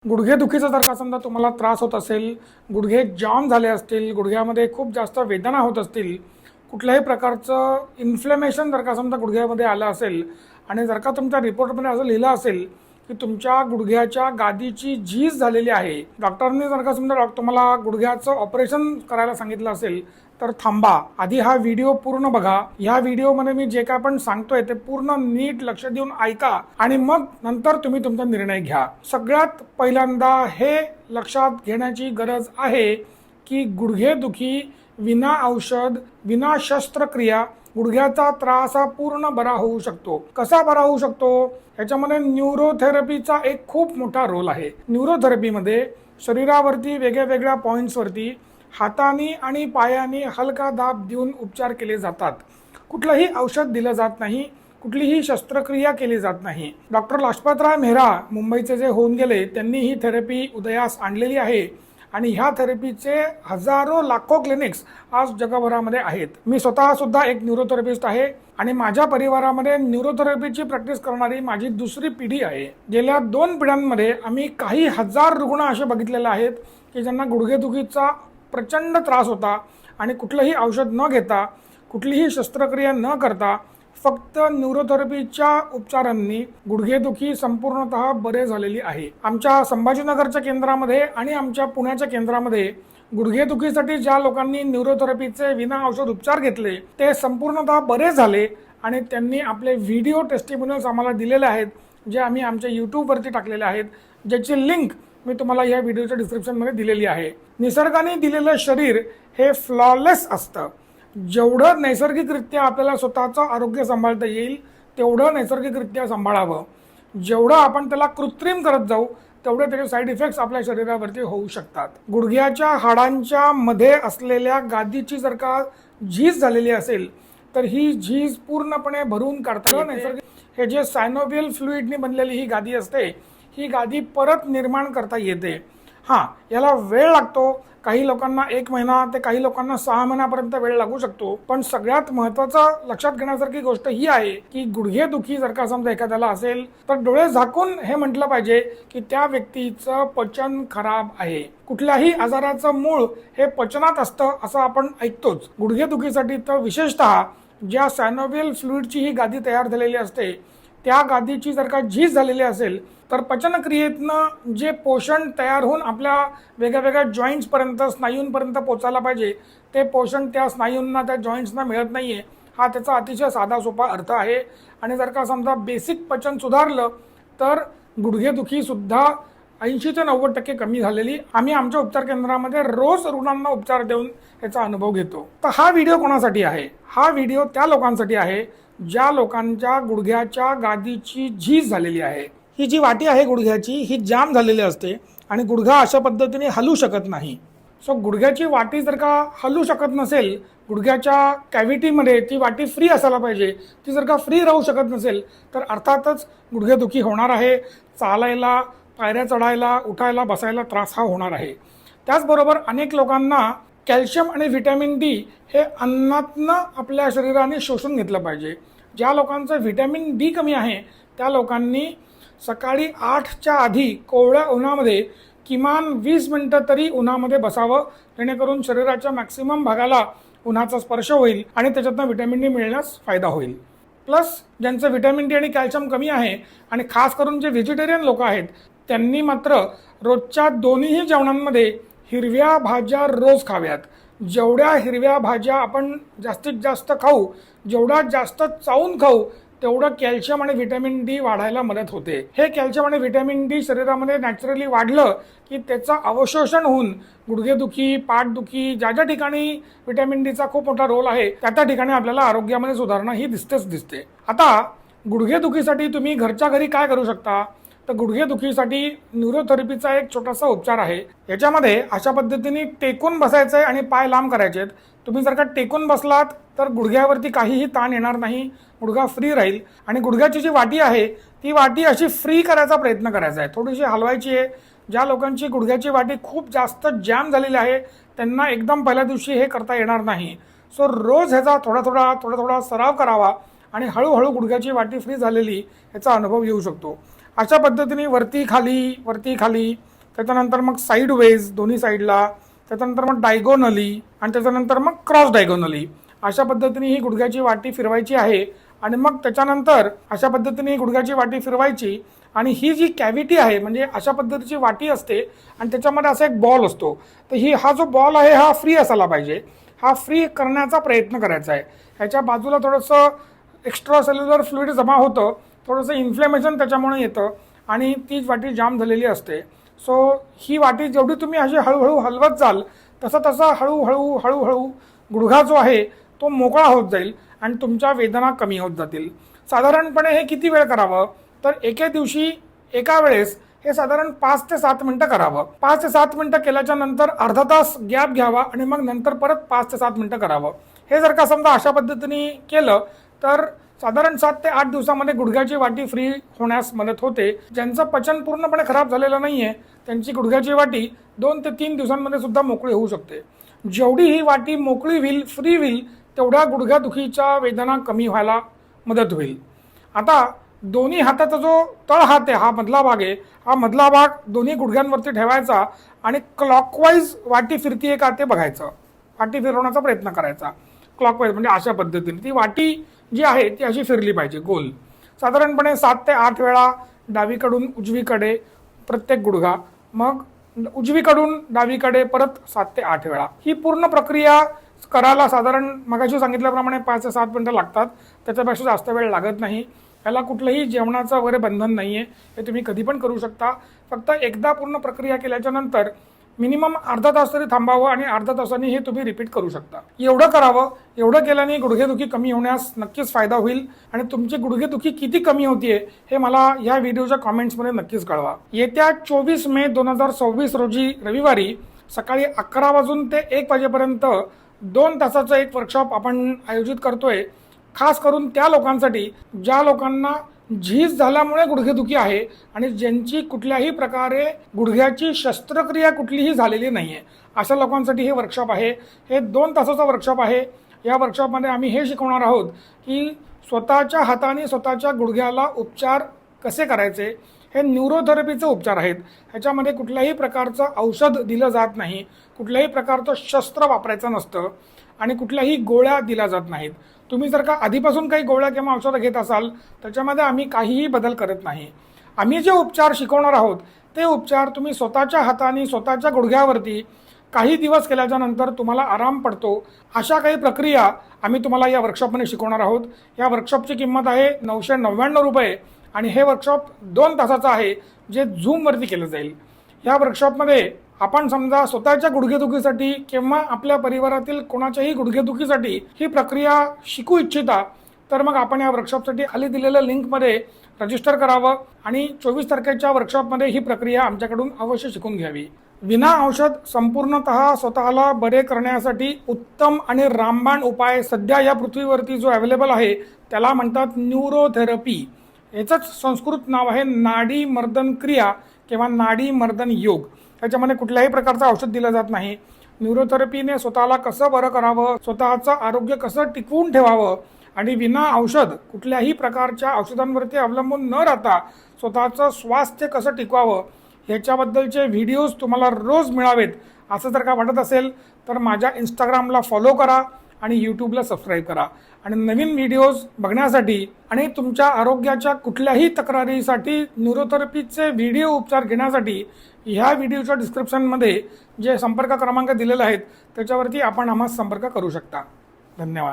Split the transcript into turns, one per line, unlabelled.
गुडघेदुखीचा जर का समजा तुम्हाला त्रास होत असेल, गुडघे जाम झाले असतील, गुडघ्यामध्ये खूप जास्त वेदना होत असतील, कुठल्याही प्रकारचं इन्फ्लेमेशन जर का समजा गुडघ्यामध्ये आलं असेल आणि जर का तुमच्या रिपोर्टमध्ये असं लिहिलं असेल की तुमच्या गुडघ्याच्या गादीची झीज झालेली आहे, डॉक्टरांनी जर का समजा तुम्हाला गुडघ्याचं ऑपरेशन करायला सांगितलं असेल तर थांबा, आधी हा व्हिडिओ पूर्ण बघा. या व्हिडिओमध्ये मी जे काय पण सांगतोय ते पूर्ण नीट लक्ष देऊन ऐका आणि मग नंतर तुम्ही तुमचा निर्णय घ्या. सगळ्यात पहिल्यांदा हे लक्षात घेण्याची गरज आहे की गुडघेदुखी विना औषध, विना शस्त्रक्रिया गुडघ्याचा त्रास हा पूर्ण बरा होऊ शकतो. कसा बरा होऊ शकतो? याच्यामध्ये न्यूरोथेरपीचा एक खूप मोठा रोल आहे. न्यूरोथेरपीमध्ये शरीरावरती वेगवेगळ्या पॉइंट्सवरती हातानी आणि पायानी हलका दाब देऊन उपचार केले जातात. कुठलंही औषध दिलं जात नाही, कुठलीही शस्त्रक्रिया केली जात नाही. डॉक्टर लाजपतराय मेहरा मुंबईचे जे होऊन गेले त्यांनी ही थेरपी उदयास आणलेली आहे आणि ह्या थेरपीचे हजारो लाखो क्लिनिक्स आज जगभरामध्ये आहेत. मी स्वतः सुद्धा एक न्यूरोथेरपिस्ट आहे आणि माझ्या परिवारामध्ये न्यूरोथेरपीची प्रॅक्टिस करणारी माझी दुसरी पिढी आहे. गेल्या 2 पिढ्यांमध्ये आम्ही काही हजार रुग्ण असे बघितलेले आहेत की ज्यांना गुडघेदुखीचा प्रचंड त्रास होता आणि कुठलंही औषध न घेता, कुठलीही शस्त्रक्रिया न करता फक्त न्यूरोथेरपीच्या उपचारांनी गुडघेदुखी संपूर्णतः बरे झालेली आहे. आमच्या संभाजीनगरच्या केंद्रामध्ये आणि आमच्या पुण्याच्या केंद्रामध्ये गुडघेदुखीसाठी ज्या लोकांनी न्यूरोथेरपीचे विना औषध उपचार घेतले ते संपूर्णतः बरे झाले आणि त्यांनी आपले व्हिडिओ टेस्टिमोनियल्स आम्हाला दिलेले आहेत, जे आम्ही आमच्या यूट्यूबवरती टाकलेले आहेत, ज्याची लिंक मी तुम्हाला या व्हिडिओच्या डिस्क्रिप्शनमध्ये दिलेली आहे. निसर्गाने दिलेलं शरीर हे फ्लॉलेस असतं. जेवढं नैसर्गिकरित्या आपल्याला स्वतःचं आरोग्य सांभाळता येईल तेवढं नैसर्गिकरित्या सांभाळावं. जेवढं आपण त्याला कृत्रिम करत जाऊ तेवढे त्याचे साईड इफेक्ट्स आपल्या शरीरावरती होऊ शकतात. गुडघ्याच्या हाडांच्या मध्ये असलेल्या गादीची जर का झीज झालेली असेल तर ही झीज पूर्णपणे भरून काढता नैसर्गिक हे जे सायनोव्हियल फ्लुइडनी बनलेली ही गादी असते, ही गादी परत निर्माण करता येते. हां, याला वेळ लागतो. काही लोकांना 1 महिना ते काही लोकांना 6 महिन्यापर्यंत वेळ लागू शकतो. पण सगळ्यात महत्त्वाचं लक्षात घेण्यासारखी गोष्ट ही आहे की गुडघेदुखी जर का समजा एखाद्याला असेल तर डोळे झाकून हे म्हटलं पाहिजे की त्या व्यक्तीचं पचन खराब आहे. कुठल्याही आजाराचं मूळ हे पचनात असतं असं आपण ऐकतोच. गुडघेदुखीसाठी तर विशेषतः ज्या सायनोव्हियल फ्लुइडची ही गादी तयार झालेली असते त्या गादीची जर का झीज झालेली असेल तर पचनक्रियेतनं जे पोषण तयार होऊन आपल्या वेगळ्या जॉईंट्सपर्यंत, स्नायूंपर्यंत पोचायला पाहिजे ते पोषण त्या स्नायूंना, त्या जॉईंट्सना मिळत नाही आहे. हा त्याचा अतिशय साधा सोपा अर्थ आहे. आणि जर का समजा बेसिक पचन सुधारलं तर गुडघेदुखीसुद्धा 80 ते 90% कमी झालेली आम्ही आमच्या उपचार केंद्रामध्ये रोज रुग्णांना उपचार देऊन याचा अनुभव घेतो. तर हा व्हिडिओ कोणासाठी आहे? हा व्हिडिओ त्या लोकांसाठी आहे ज्या लोकांच्या गुडघ्याच्या गादीची झीज झालेली आहे. ही जी वाटी आहे गुडघ्याची ही जाम झालेली असते आणि गुडघा अशा पद्धतीने हलू शकत नाही. सो गुडघ्याची वाटी जर का हलू शकत नसेल, गुडघ्याच्या कॅव्हिटीमध्ये ती वाटी फ्री असायला पाहिजे, ती जर का फ्री राहू शकत नसेल तर अर्थातच गुडघेदुखी होणार आहे. चालायला, पायऱ्या चढायला, उठायला, बसायला त्रास हा होणार आहे. त्याचबरोबर अनेक लोकांना कॅल्शियम आणि व्हिटॅमिन डी हे अन्नातनं आपल्या शरीराने शोषून घेतलं पाहिजे. ज्या लोकांचं व्हिटॅमिन डी कमी आहे त्या लोकांनी सकाळी 8च्या आधी कोवळ्या उन्हामध्ये किमान 20 मिनिटं तरी उन्हामध्ये बसावं, जेणेकरून शरीराच्या मॅक्सिमम भागाला उन्हाचा स्पर्श होईल आणि त्याच्यातनं व्हिटॅमिन डी मिळण्यास फायदा होईल. प्लस ज्यांचं व्हिटॅमिन डी आणि कॅल्शियम कमी आहे आणि खास करून जे व्हेजिटेरियन लोक आहेत त्यांनी मात्र रोजच्या दोन्हीही जेवणांमध्ये हिरव्या भाज्या रोज खाव्यात. जेवढ्या हिरव्या भाज्या आपण जास्तीत जास्त खाऊ, जेवढा जास्त चावून खाऊ तेवढं कॅल्शियम आणि व्हिटॅमिन डी वाढायला मदत होते. हे कॅल्शियम आणि व्हिटॅमिन डी शरीरामध्ये नॅचरली वाढलं की त्याचं अवशोषण होऊन गुडघेदुखी, पाठदुखी, ज्या ठिकाणी व्हिटॅमिन डीचा खूप मोठा रोल आहे त्या ठिकाणी आपल्याला आरोग्यामध्ये सुधारणा ही दिसते. आता गुडघेदुखीसाठी तुम्ही घरच्या घरी काय करू शकता? तर गुडघेदुखीसाठी न्यूरोथेरपीचा एक छोटासा उपचार आहे. याच्यामध्ये अशा पद्धतीने टेकून बसायचं आहे आणि पाय लांब करायचे आहेत. तुम्ही जर का टेकून बसलात तर गुडघ्यावरती काहीही ताण येणार नाही, गुडघा फ्री राहील. आणि गुडघ्याची जी वाटी आहे ती वाटी अशी फ्री करायचा प्रयत्न करायचा आहे, थोडीशी हलवायची आहे. ज्या लोकांची गुडघ्याची वाटी खूप जास्त जॅम झालेली आहे त्यांना एकदम पहिल्या दिवशी हे करता येणार नाही. सो रोज ह्याचा थोडा थोडा सराव करावा आणि हळूहळू गुडघ्याची वाटी फ्री झालेली याचा अनुभव येऊ शकतो. अशा पद्धतीने वरती खाली त्याच्यानंतर मग साईड वेज दोन्ही साईडला, त्याच्यानंतर मग डायगोनली आणि त्याच्यानंतर मग क्रॉस डायगोनली अशा पद्धतीने ही गुडघ्याची वाटी फिरवायची आहे. आणि मग त्याच्यानंतर अशा पद्धतीने ही गुडघ्याची वाटी फिरवायची आणि ही जी कॅव्हिटी आहे म्हणजे अशा पद्धतीची वाटी असते आणि त्याच्यामध्ये असा एक बॉल असतो. तर हा जो बॉल आहे हा फ्री असायला पाहिजे. हा फ्री करण्याचा प्रयत्न करायचा आहे. ह्याच्या बाजूला थोडंसं एक्स्ट्रा सेल्युलर फ्लुइड जमा होतं, थोडंसं इन्फ्लेमेशन त्याच्यामुळे येतं आणि ती वाटी जाम झालेली असते. सो ही वाटी जेवढी तुम्ही अशी हळूहळू हलवत जाल तसं हळूहळू गुडघा जो आहे तो मोकळा होत जाईल आणि तुमच्या वेदना कमी होत जातील. साधारणपणे हे किती वेळ करावं तर एके दिवशी एका वेळेस हे साधारण 5 ते 7 मिनिटं करावं. 5 ते 7 मिनिटं केल्याच्या नंतर अर्धा तास गॅप घ्यावा आणि मग नंतर परत 5 ते 7 मिनिटं करावं. हे जर का समजा अशा पद्धतीने केलं तर साधारण 7 ते 8 दिवसामध्ये गुडघ्याची वाटी फ्री होण्यास मदत होते. ज्यांचं पचन पूर्णपणे खराब झालेलं नाहीये त्यांची गुडघ्याची वाटी 2 ते 3 दिवसांमध्ये सुद्धा मोकळी होऊ शकते. जेवढी ही वाटी मोकळी होईल, फ्री होईल, तेवढ्या गुडघ्यादुखीच्या वेदना कमी व्हायला मदत होईल. आता दोन्ही हाताचा जो तळ हात आहे हा मधला भाग आहे, हा मधला भाग दोन्ही गुडघ्यांवरती ठेवायचा आणि क्लॉकवाईज वाटी फिरतीये का ते बघायचं. वाटी फिरवण्याचा प्रयत्न करायचा क्लॉकवाईज, म्हणजे अशा पद्धतीने ती वाटी जी आहे ती अशी फिरली पाहिजे गोल. साधारणपणे 7 ते 8 वेळा डावीकडून उजवीकडे प्रत्येक गुडघा, मग उजवीकडून डावीकडे परत 7 ते 8 वेळा. ही पूर्ण प्रक्रिया करायला साधारण मगाशी सांगितल्याप्रमाणे 5 ते 7 मिनिटं लागतात. त्याच्यापेक्षा जास्त वेळ लागत नाही. याला कुठलंही जेवणाचं वगैरे बंधन नाही आहे. हे तुम्ही कधी पण करू शकता. फक्त एकदा पूर्ण प्रक्रिया केल्याच्या नंतर मिनिमम अर्धा तास तरी थांबावं आणि अर्धा तासाने हे तुम्ही रिपीट करू शकता. एवढं करावं. एवढं केल्याने गुडघेदुखी कमी होण्यास नक्कीच फायदा होईल आणि तुमची गुडघेदुखी किती कमी होतीये हे मला या व्हिडिओच्या कॉमेंट्समध्ये नक्कीच कळवा. येत्या 24 मे 2026 रोजी रविवारी सकाळी 11 वाजून ते 1 वाजेपर्यंत 2 तासाचं एक वर्कशॉप आपण आयोजित करतोय. खास करून त्या लोकांसाठी ज्या लोकांना झीज झाल्यामुळे गुडघेदुखी आहे आणि ज्यांची कुठल्याही प्रकारे गुडघ्याची शस्त्रक्रिया कुठलीही झालेली नाही आहे, अशा लोकांसाठी हे वर्कशॉप आहे. हे 2 तासाचं वर्कशॉप आहे. या वर्कशॉपमध्ये आम्ही हे शिकवणार आहोत की स्वतःच्या हाताने स्वतःच्या गुडघ्याला उपचार कसे करायचे. हे न्यूरोथेरपीचे उपचार आहेत. ह्याच्यामध्ये कुठल्याही प्रकारचं औषध दिलं जात नाही, कुठल्याही प्रकारचं शस्त्र वापरायचं नसतं आणि कुठल्याही गोळ्या दिल्या जात नाहीत. तुम्ही जर का आधीपासून काही गोळ्या किंवा औषधं घेत असाल त्याच्यामध्ये आम्ही काहीही बदल करत नाही. आम्ही जे उपचार शिकवणार आहोत ते उपचार तुम्ही स्वतःच्या हाताने स्वतःच्या गुडघ्यावरती काही दिवस केल्याच्या नंतर तुम्हाला आराम पडतो अशा काही प्रक्रिया आम्ही तुम्हाला या वर्कशॉपमध्ये शिकवणार आहोत. या वर्कशॉपची किंमत आहे 999 रुपये आणि हे वर्कशॉप 2 तासाचं आहे जे झूमवरती केलं जाईल. या वर्कशॉपमध्ये आपण समजा स्वतःच्या गुडघेदुखीसाठी किंवा आपल्या परिवारातील कोणाच्याही गुडघेदुखीसाठी ही प्रक्रिया शिकू इच्छिता तर मग आपण या वर्कशॉपसाठी खाली दिलेल्या लिंकमध्ये रजिस्टर करावं आणि 24 तारखेच्या वर्कशॉपमध्ये ही प्रक्रिया आमच्याकडून अवश्य शिकून घ्यावी. विना औषध संपूर्णतः स्वतःला बरे करण्यासाठी उत्तम आणि रामबाण उपाय सध्या या पृथ्वीवरती जो अवेलेबल आहे त्याला म्हणतात न्यूरोथेरपी. याचंच संस्कृत नाव आहे नाडी मर्दन क्रिया किंवा नाडी मर्दन योग. त्याच्यामध्ये कुठल्याही प्रकारचं औषध दिलं जात नाही. न्यूरोथेरपीने स्वतःला कसं बरं करावं, स्वतःचं आरोग्य कसं टिकवून ठेवावं आणि विना औषध कुठल्याही प्रकारच्या औषधांवरती अवलंबून न राहता स्वतःचं स्वास्थ्य कसं टिकवावं ह्याच्याबद्दलचे व्हिडिओज तुम्हाला रोज मिळावेत असं जर का वाटत असेल तर माझ्या इंस्टाग्रामला फॉलो करा आणि यूट्यूबला सबस्क्राईब करा. आणि नवीन व्हिडिओज बघण्यासाठी आणि तुमच्या आरोग्याच्या कुठल्याही तक्रारीसाठी न्यूरोथेरपीचे व्हिडिओ उपचार घेण्यासाठी ह्या व्हिडिओच्या डिस्क्रिप्शनमध्ये जे संपर्क क्रमांक दिलेले आहेत त्याच्यावरती आपण आम्हाला संपर्क करू शकता. धन्यवाद.